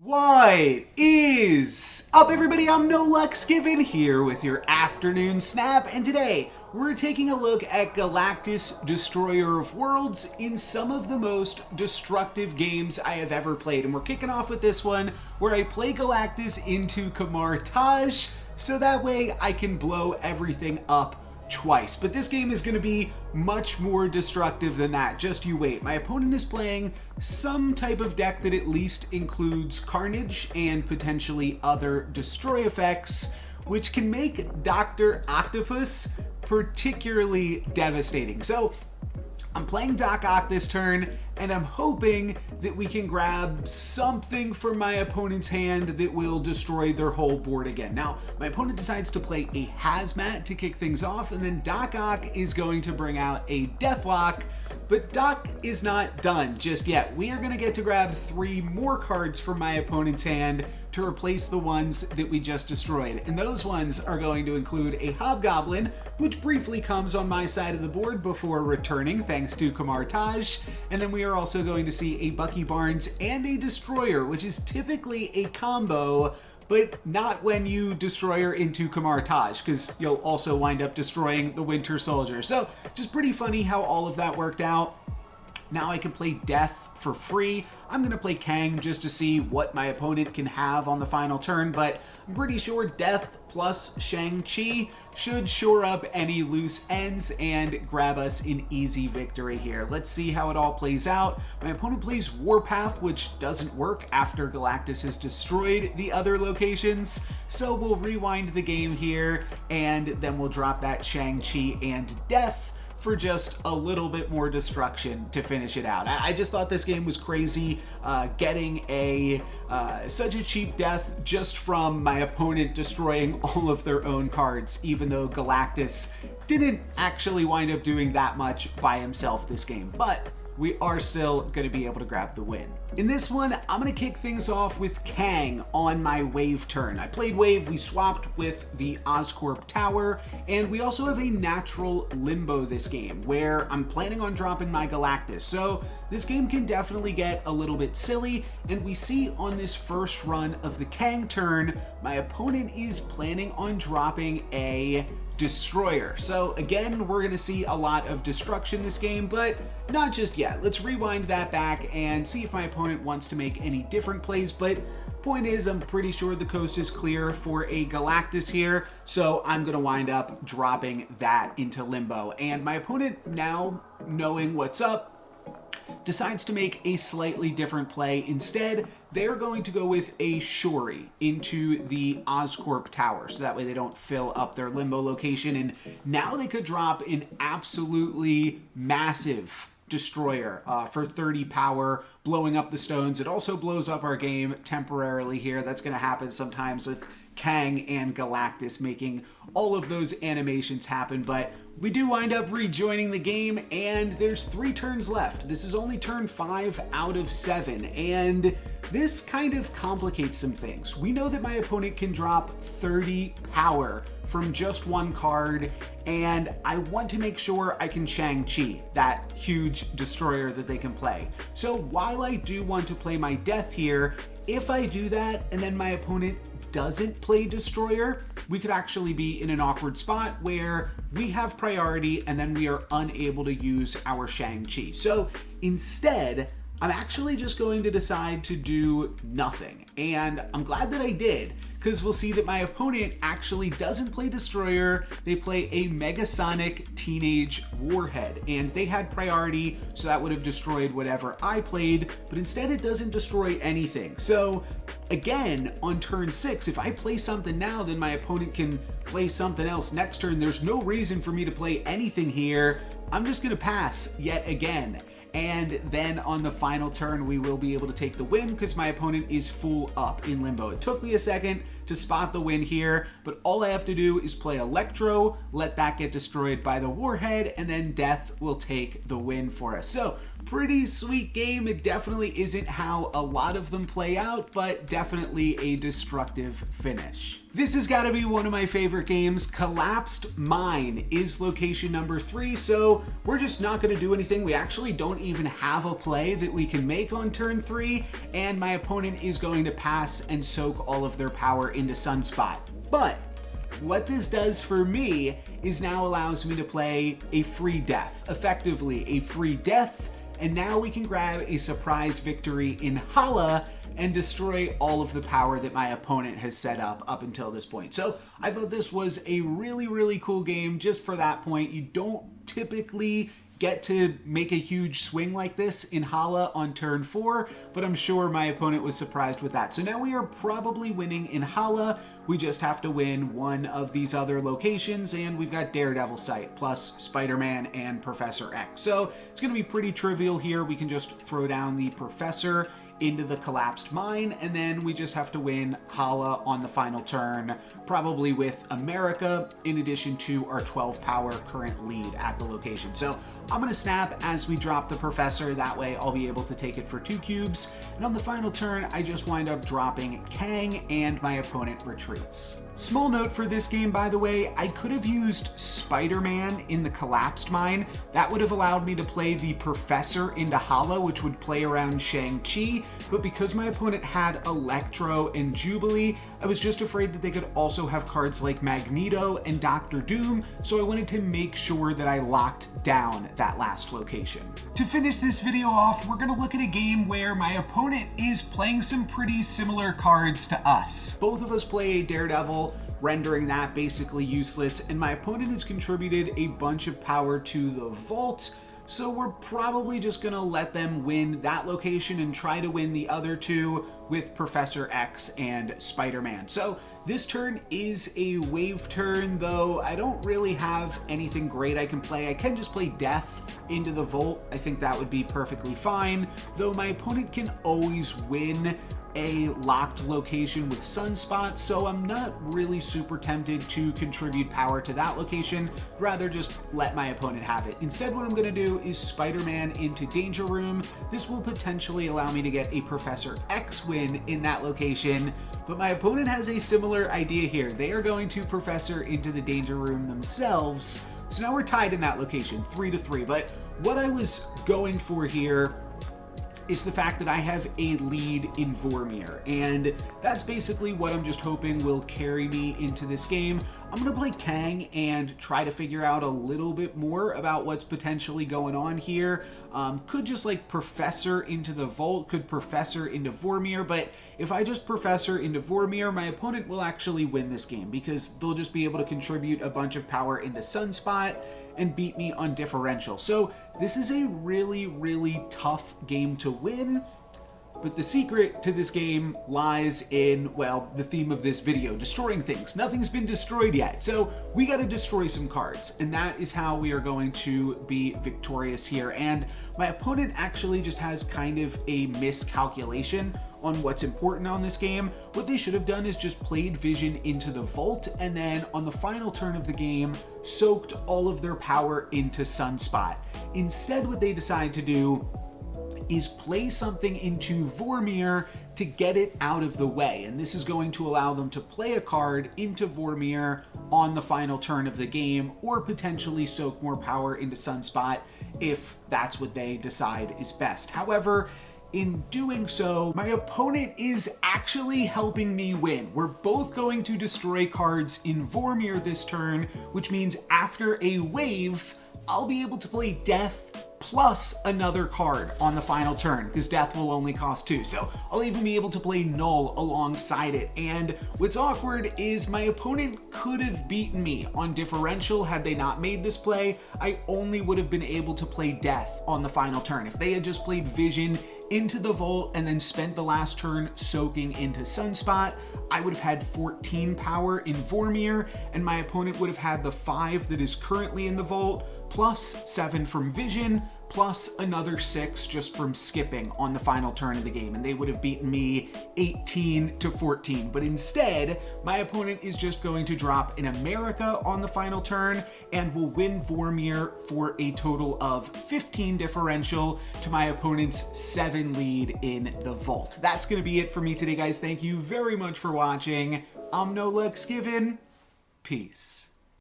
What is up, everybody? I'm No Lux Given here with your afternoon snap, and today we're taking a look at Galctus, Destroyer of Worlds, in some of the most destructive games I have ever played. And we're kicking off with this one where I play Galctus into Kamar-Taj, so that way I can blow everything up twice. But this game is going to be much more destructive than that. Just you wait. My opponent is playing some type of deck that at least includes Carnage and potentially other destroy effects, which can make Dr. Octopus particularly devastating. So I'm playing Doc Ock this turn, and I'm hoping that we can grab something from my opponent's hand that will destroy their whole board again. Now, my opponent decides to play a Hazmat to kick things off, and then Doc Ock is going to bring out a Deathlock, but Doc is not done just yet. We are going to get to grab 3 more cards from my opponent's hand to replace the ones that we just destroyed. And those ones are going to include a Hobgoblin, which briefly comes on my side of the board before returning thanks to Kamar-Taj. And then we are also going to see a Bucky Barnes and a Destroyer, which is typically a combo, but not when you Destroyer into Kamar-Taj, because you'll also wind up destroying the Winter Soldier. So just pretty funny how all of that worked out. Now I can play Death for free. I'm going to play Kang just to see what my opponent can have on the final turn, but I'm pretty sure Death plus Shang-Chi should shore up any loose ends and grab us an easy victory here. Let's see how it all plays out. My opponent plays Warpath, which doesn't work after Galctus has destroyed the other locations, so we'll rewind the game here, and then we'll drop that Shang-Chi and Death for just a little bit more destruction to finish it out. I just thought this game was crazy, getting such a cheap death just from my opponent destroying all of their own cards, even though Galctus didn't actually wind up doing that much by himself this game. But we are still going to be able to grab the win. In this one, I'm going to kick things off with Kang on my wave turn. I played wave, we swapped with the Oscorp tower, and we also have a natural limbo this game, where I'm planning on dropping my Galctus. So this game can definitely get a little bit silly, and we see on this first run of the Kang turn, my opponent is planning on dropping a Destroyer. So again, we're going to see a lot of destruction this game, but not just yet. Let's rewind that back and see if my opponent wants to make any different plays. But point is, I'm pretty sure the coast is clear for a Galctus here, so I'm going to wind up dropping that into limbo. And my opponent, now knowing what's up, decides to make a slightly different play. Instead, they're going to go with a Shuri into the Oscorp tower, so that way they don't fill up their limbo location, and now they could drop an absolutely massive Destroyer for 30 power, blowing up the stones. It also blows up our game temporarily here. That's going to happen sometimes with Kang and Galctus making all of those animations happen, but we do wind up rejoining the game, and there's 3 turns left. This is only turn 5 out of 7, and this kind of complicates some things. We know that my opponent can drop 30 power from just one card, and I want to make sure I can Shang-Chi, that huge destroyer that they can play. So while I do want to play my Death here, if I do that and then my opponent doesn't play Destroyer, we could actually be in an awkward spot where we have priority and then we are unable to use our Shang-Chi. So instead, I'm actually just going to decide to do nothing. And I'm glad that I did, because we'll see that my opponent actually doesn't play Destroyer. They play a Megasonic Teenage Warhead, and they had priority, so that would have destroyed whatever I played, but instead it doesn't destroy anything. So again, on turn 6, if I play something now, then my opponent can play something else next turn. There's no reason for me to play anything here. I'm just gonna pass yet again. And then on the final turn, we will be able to take the win because my opponent is full up in limbo. It took me a second to spot the win here, but all I have to do is play Electro, let that get destroyed by the Warhead, and then Death will take the win for us. So pretty sweet game. It definitely isn't how a lot of them play out, but definitely a destructive finish. This has got to be one of my favorite games. Collapsed Mine is location number 3, so we're just not going to do anything. We actually don't even have a play that we can make on turn 3, and my opponent is going to pass and soak all of their power into Sunspot. But what this does for me is now allows me to play a free death, effectively a free death, and now we can grab a surprise victory in Hala and destroy all of the power that my opponent has set up until this point. So I thought this was a really, really cool game just for that point. You don't typically get to make a huge swing like this in Hala on turn 4, but I'm sure my opponent was surprised with that. So now we are probably winning in Hala. We just have to win one of these other locations, and we've got Daredevil Sight plus Spider-Man and Professor X. So it's going to be pretty trivial here. We can just throw down the Professor into the Collapsed Mine, and then we just have to win Hala on the final turn, probably with America, in addition to our 12 power current lead at the location. So I'm going to snap as we drop the Professor, that way I'll be able to take it for 2 cubes, and on the final turn I just wind up dropping Kang and my opponent retreats. Small note for this game, by the way, I could have used Spider-Man in the Collapsed Mine. That would have allowed me to play the Professor into Hala, which would play around Shang-Chi, but because my opponent had Electro and Jubilee, I was just afraid that they could also have cards like Magneto and Doctor Doom, so I wanted to make sure that I locked down that last location. To finish this video off, we're going to look at a game where my opponent is playing some pretty similar cards to us. Both of us play a Daredevil, rendering that basically useless, and my opponent has contributed a bunch of power to the vault, so we're probably just gonna let them win that location and try to win the other 2 with Professor X and Spider-Man. So this turn is a wave turn, though I don't really have anything great I can play. I can just play Death into the vault. I think that would be perfectly fine, though my opponent can always win a locked location with Sunspot, so I'm not really super tempted to contribute power to that location, rather just let my opponent have it. Instead, what I'm going to do is Spider-Man into Danger Room. This will potentially allow me to get a Professor X win in that location, but my opponent has a similar idea here. They are going to Professor into the Danger Room themselves, so now we're tied in that location, 3-3, but what I was going for here is the fact that I have a lead in Vormir, and that's basically what I'm just hoping will carry me into this game. I'm gonna play Kang and try to figure out a little bit more about what's potentially going on here. Could just like Professor into the vault, could Professor into Vormir, but if I just Professor into Vormir, my opponent will actually win this game because they'll just be able to contribute a bunch of power into Sunspot and beat me on differential. So this is a really, really tough game to win, but the secret to this game lies in, well, the theme of this video, destroying things. Nothing's been destroyed yet, so we gotta destroy some cards, and that is how we are going to be victorious here. And my opponent actually just has kind of a miscalculation on what's important on this game. What they should have done is just played Vision into the vault, and then on the final turn of the game, soaked all of their power into Sunspot. Instead, what they decide to do is play something into Vormir to get it out of the way, and this is going to allow them to play a card into Vormir on the final turn of the game, or potentially soak more power into Sunspot if that's what they decide is best. However, in doing so, my opponent is actually helping me win. We're both going to destroy cards in Vormir this turn, which means after a wave, I'll be able to play Death plus another card on the final turn, because Death will only cost 2. So I'll even be able to play Null alongside it. And what's awkward is my opponent could have beaten me on differential had they not made this play. I only would have been able to play Death on the final turn. If they had just played Vision into the vault and then spent the last turn soaking into Sunspot, I would have had 14 power in Vormir, and my opponent would have had the 5 that is currently in the vault, plus 7 from Vision, plus another 6 just from skipping on the final turn of the game, and they would have beaten me 18 to 14. But instead, my opponent is just going to drop an America on the final turn and will win Vormir for a total of 15 differential to my opponent's 7 lead in the vault. That's going to be it for me today, guys. Thank you very much for watching. I'm No Lex Given. Peace.